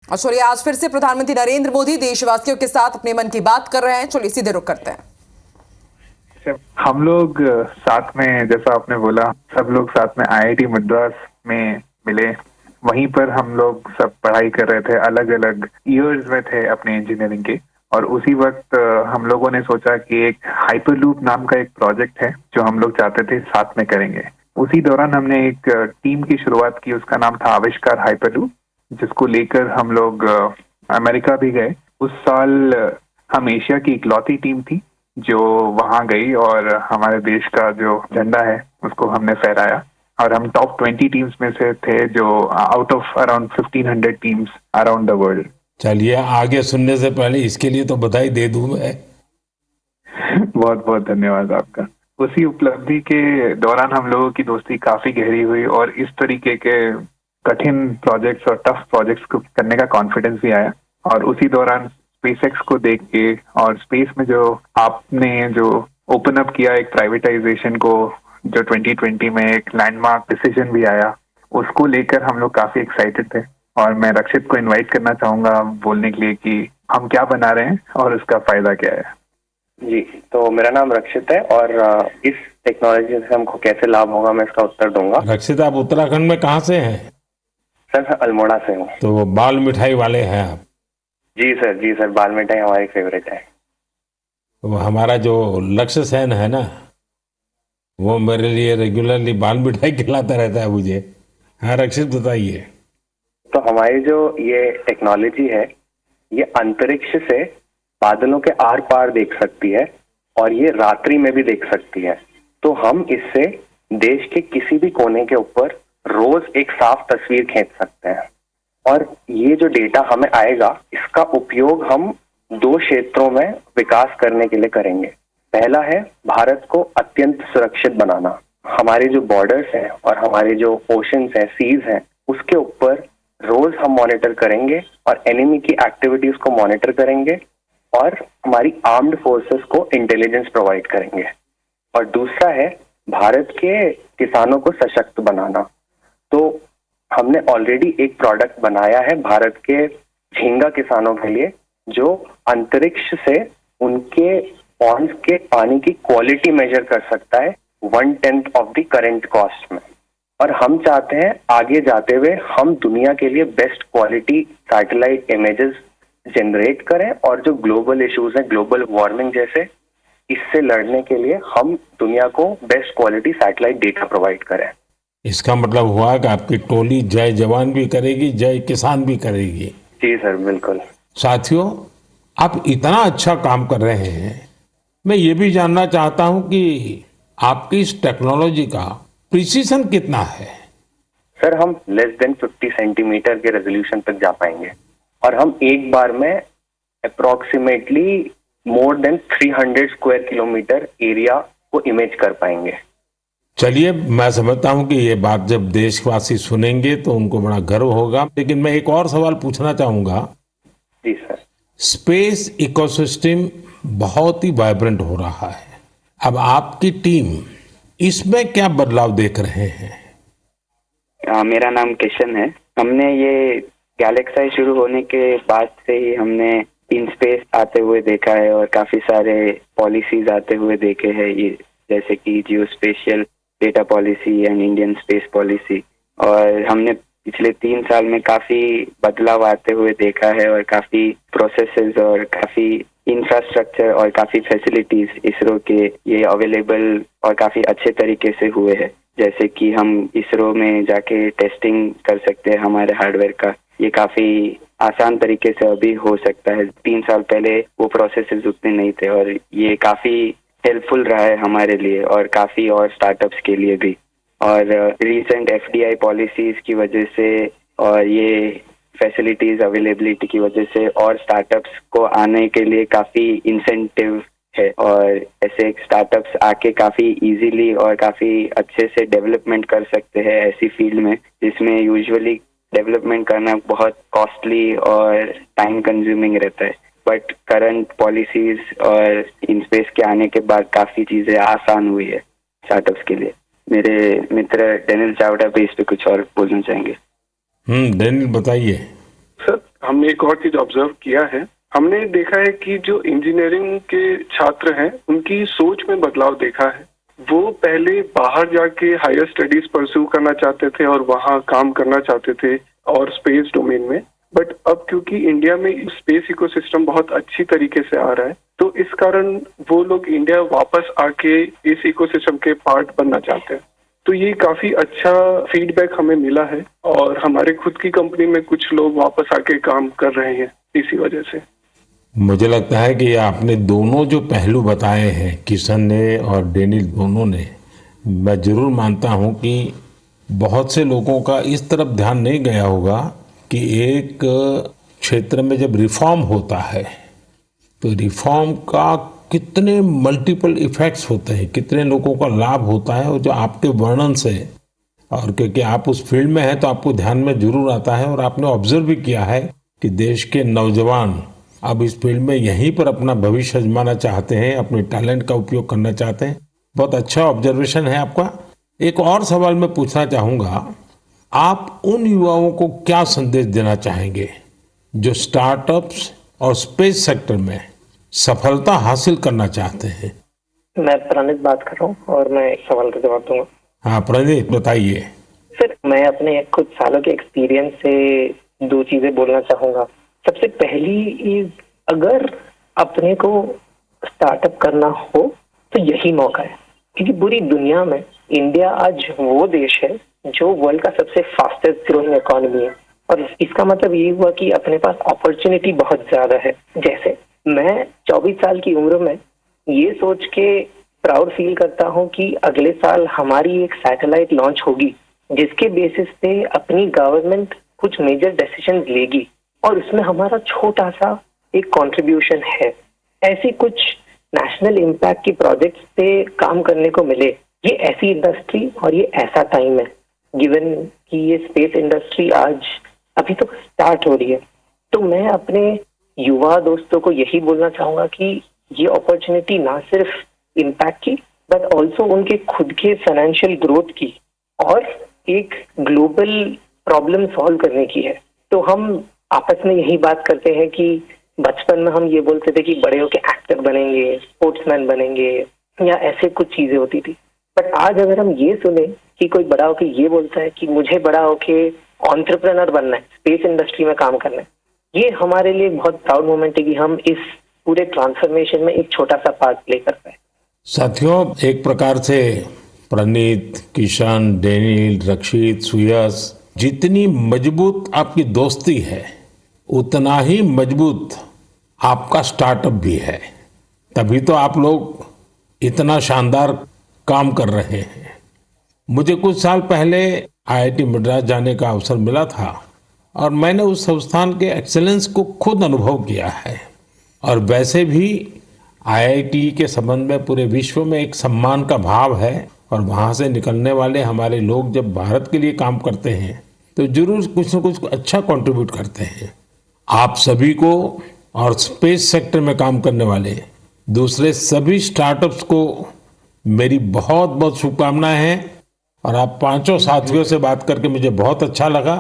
और चलिए आज फिर से प्रधानमंत्री नरेंद्र मोदी देशवासियों के साथ अपने मन की बात कर रहे हैं। चलिए सीधे रुक करते हैं। हम लोग साथ में, जैसा आपने बोला, सब लोग साथ में आईआईटी मद्रास में मिले। वहीं पर हम लोग सब पढ़ाई कर रहे थे, अलग अलग ईयर्स में थे अपने इंजीनियरिंग के। और उसी वक्त हम लोगों ने सोचा कि एक हाइपरलूप नाम का एक प्रोजेक्ट है जो हम लोग चाहते थे साथ में करेंगे। उसी दौरान हमने एक टीम की शुरुआत की, उसका नाम था आविष्कार हाइपरलूप, जिसको लेकर हम लोग अमेरिका भी गए। उस साल हम एशिया की इकलौती टीम थी जो वहां गई और हमारे देश का जो झंडा है उसको हमने फहराया। और हम टॉप 20 टीम्स में से थे, जो out of around 1500 teams around the world. चलिए, आगे सुनने से पहले इसके लिए तो बधाई दे दूं मैं। बहुत बहुत धन्यवाद आपका। उसी उपलब्धि के दौरान हम लोगों की दोस्ती काफी गहरी हुई और इस तरीके के कठिन प्रोजेक्ट्स और टफ प्रोजेक्ट्स को करने का कॉन्फिडेंस भी आया। और उसी दौरान स्पेसएक्स को देख के और स्पेस में जो आपने जो ओपन अप किया एक प्राइवेटाइजेशन को, जो 2020 में एक लैंडमार्क डिसीजन भी आया, उसको लेकर हम लोग काफी एक्साइटेड थे। और मैं रक्षित को इनवाइट करना चाहूंगा बोलने के लिए कि हम क्या बना रहे हैं और उसका फायदा क्या है। जी, तो मेरा नाम रक्षित है और इस टेक्नोलॉजी से हमको कैसे लाभ होगा मैं इसका उत्तर दूंगा। रक्षित, आप उत्तराखंड में कहाँ से हैं? सर मैं अल्मोड़ा से हूँ। तो बाल मिठाई वाले हैं आप? जी सर, बाल मिठाई हमारी फेवरेट है। तो हमारा जो लक्ष्य सेन है ना, वो मेरे लिए रेगुलरली बाल मिठाई खिलाता रहता है मुझे। हाँ रक्षित, बताइए। तो हमारी जो ये टेक्नोलॉजी है, ये अंतरिक्ष से बादलों के आर पार देख सकती है और ये रात्रि में भी देख सकती है। तो हम इससे देश के किसी भी कोने के ऊपर रोज एक साफ तस्वीर खींच सकते हैं। और ये जो डेटा हमें आएगा, इसका उपयोग हम 2 क्षेत्रों में विकास करने के लिए करेंगे। पहला है भारत को अत्यंत सुरक्षित बनाना। हमारे जो बॉर्डर्स हैं और हमारे जो ओशंस हैं, सीज हैं, उसके ऊपर रोज हम मॉनिटर करेंगे और एनिमी की एक्टिविटीज को मॉनिटर करेंगे और हमारी आर्म्ड फोर्सेस को इंटेलिजेंस प्रोवाइड करेंगे। और दूसरा है भारत के किसानों को सशक्त बनाना। तो हमने ऑलरेडी एक प्रोडक्ट बनाया है भारत के झींगा किसानों के लिए, जो अंतरिक्ष से उनके पॉन्ड्स के पानी की क्वालिटी मेजर कर सकता है 1/10 ऑफ द करेंट कॉस्ट में। और हम चाहते हैं आगे जाते हुए हम दुनिया के लिए best quality satellite images generate करें और जो ग्लोबल इश्यूज हैं, ग्लोबल वार्मिंग जैसे, इससे लड़ने के लिए हम दुनिया को best quality satellite data provide करें। इसका मतलब हुआ कि आपकी टोली जय जवान भी करेगी, जय किसान भी करेगी। जी सर, बिल्कुल। साथियों, आप इतना अच्छा काम कर रहे हैं, मैं ये भी जानना चाहता हूं कि आपकी इस टेक्नोलॉजी का प्रिसीजन कितना है? सर हम लेस देन 50 सेंटीमीटर के रेजोल्यूशन तक जा पाएंगे और हम एक बार में approximately more than 300 square kilometre area को इमेज कर पाएंगे। चलिए, मैं समझता हूं कि ये बात जब देशवासी सुनेंगे तो उनको बड़ा गर्व होगा। लेकिन मैं एक और सवाल पूछना चाहूंगा। जी सर। स्पेस इकोसिस्टम बहुत ही वाइब्रेंट हो रहा है। अब आपकी टीम इसमें क्या बदलाव देख रहे हैं? मेरा नाम किशन है। हमने ये गैलेक्साई शुरू होने के बाद से ही हमने इन स्पेस आते हुए देखा है और काफी सारे पॉलिसीज आते हुए देखे हैं, ये जैसे कि geospatial data policy and Indian space policy. और हमने पिछले 3 साल में काफी बदलाव आते हुए देखा है और काफी प्रोसेसेस और काफी इंफ्रास्ट्रक्चर और काफी फैसिलिटीज इसरो के ये अवेलेबल और काफी अच्छे तरीके से हुए हैं। जैसे कि हम इसरो में जाके टेस्टिंग कर सकते हैं हमारे हार्डवेयर का, ये काफी आसान तरीके से अभी हो सकता है। 3 साल पहले वो प्रोसेसेस उतने नहीं थे और ये काफी हेल्पफुल रहा है हमारे लिए और काफी और स्टार्टअप्स के लिए भी। और रीसेंट एफडीआई पॉलिसीज की वजह से और ये फैसिलिटीज अवेलेबिलिटी की वजह से और स्टार्टअप्स को आने के लिए काफी इंसेंटिव है और ऐसे स्टार्टअप्स आके काफी इजीली और काफी अच्छे से डेवलपमेंट कर सकते हैं ऐसी फील्ड में जिसमें यूजुअली डेवलपमेंट करना बहुत कॉस्टली और टाइम कंज्यूमिंग रहता है। बट करंट पॉलिसीज और इन स्पेस के आने के बाद काफी चीजें आसान हुई है स्टार्टअप्स के लिए। मेरे मित्र डेनियल चावड़ा भी इस पे कुछ और बोलना चाहेंगे। डेनियल, बताइए। सर हमने एक और चीज ऑब्जर्व किया है। हमने देखा है कि जो इंजीनियरिंग के छात्र हैं उनकी सोच में बदलाव देखा है। वो पहले बाहर जाके हायर स्टडीज परस्यू करना चाहते थे और वहाँ काम करना चाहते थे और स्पेस डोमेन में, बट अब क्योंकि इंडिया में स्पेस इकोसिस्टम बहुत अच्छी तरीके से आ रहा है तो इस कारण वो लोग इंडिया वापस आके इस इकोसिस्टम के पार्ट बनना चाहते हैं। तो ये काफी अच्छा फीडबैक हमें मिला है और हमारे खुद की कंपनी में कुछ लोग वापस आके काम कर रहे हैं इसी वजह से। मुझे लगता है कि आपने दोनों जो पहलू बताए हैं, किशन ने और डेनियल दोनों ने, मैं जरूर मानता हूं कि बहुत से लोगों का इस तरफ ध्यान नहीं गया होगा कि एक क्षेत्र में जब रिफॉर्म होता है तो रिफॉर्म का कितने मल्टीपल इफेक्ट्स होते हैं, कितने लोगों का लाभ होता है। और जो आपके वर्णन से, और क्योंकि आप उस फील्ड में हैं तो आपको ध्यान में जरूर आता है और आपने ऑब्जर्व भी किया है कि देश के नौजवान अब इस फील्ड में यहीं पर अपना भविष्य आजमाना चाहते हैं, अपने टैलेंट का उपयोग करना चाहते हैं। बहुत अच्छा ऑब्जर्वेशन है आपका। एक और सवाल मैं पूछना चाहूंगा, आप उन युवाओं को क्या संदेश देना चाहेंगे जो स्टार्टअप्स और स्पेस सेक्टर में सफलता हासिल करना चाहते हैं? मैं प्रणीत बात कर रहा हूँ और मैं एक सवाल का जवाब दूंगा। हाँ प्रणीत, बताइए। सर, मैं अपने कुछ सालों के एक्सपीरियंस से दो चीजें बोलना चाहूंगा। सबसे पहली, अगर अपने को स्टार्टअप करना हो तो यही मौका है, क्योंकि पूरी दुनिया में इंडिया आज वो देश है जो वर्ल्ड का सबसे फास्टेस्ट ग्रोइंग इकोनॉमी है। और इसका मतलब ये हुआ कि अपने पास अपॉर्चुनिटी बहुत ज्यादा है। जैसे मैं 24 साल की उम्र में ये सोच के प्राउड फील करता हूँ कि अगले साल हमारी एक सैटेलाइट लॉन्च होगी जिसके बेसिस पे अपनी गवर्नमेंट कुछ मेजर डिसीजन लेगी और उसमें हमारा छोटा सा एक कंट्रीब्यूशन है। ऐसी कुछ नेशनल इम्पैक्ट की प्रोजेक्ट्स पे काम करने को मिले, ये ऐसी इंडस्ट्री और ये ऐसा टाइम है, गिवन कि ये स्पेस इंडस्ट्री आज अभी तो स्टार्ट हो रही है। तो मैं अपने युवा दोस्तों को यही बोलना चाहूंगा कि ये अपॉर्चुनिटी ना सिर्फ इम्पैक्ट की बट ऑल्सो उनके खुद के फाइनेंशियल ग्रोथ की और एक ग्लोबल प्रॉब्लम सॉल्व करने की है। तो हम आपस में यही बात करते हैं कि बचपन में हम ये बोलते थे कि बड़े होके एक्टर बनेंगे, स्पोर्ट्समैन बनेंगे या ऐसे कुछ चीजें होती थी। बट आज अगर हम ये सुने कि कोई बड़ा होके ये बोलता है कि मुझे बड़ा होके एंटरप्रेन्योर बनना है, स्पेस इंडस्ट्री में काम करना है, ये हमारे लिए बहुत प्राउड मोमेंट है कि हम इस पूरे ट्रांसफॉर्मेशन में एक छोटा सा पार्ट प्ले कर पाए। साथियों, एक प्रकार से प्रणीत, किशन, डेनियल, रक्षित, सुयस, जितनी मजबूत आपकी दोस्ती है उतना ही मजबूत आपका स्टार्टअप भी है। तभी तो आप लोग इतना शानदार काम कर रहे हैं। मुझे कुछ साल पहले आईआईटी मद्रास जाने का अवसर मिला था और मैंने उस संस्थान के एक्सेलेंस को खुद अनुभव किया है। और वैसे भी आईआईटी के संबंध में पूरे विश्व में एक सम्मान का भाव है और वहाँ से निकलने वाले हमारे लोग जब भारत के लिए काम करते हैं तो जरूर कुछ न कुछ अच्छा कंट्रीब्यूट करते हैं। आप सभी को और स्पेस सेक्टर में काम करने वाले दूसरे सभी स्टार्टअप्स को मेरी बहुत बहुत शुभकामनाएं हैं। और आप पांचों साथियों से बात करके मुझे बहुत अच्छा लगा।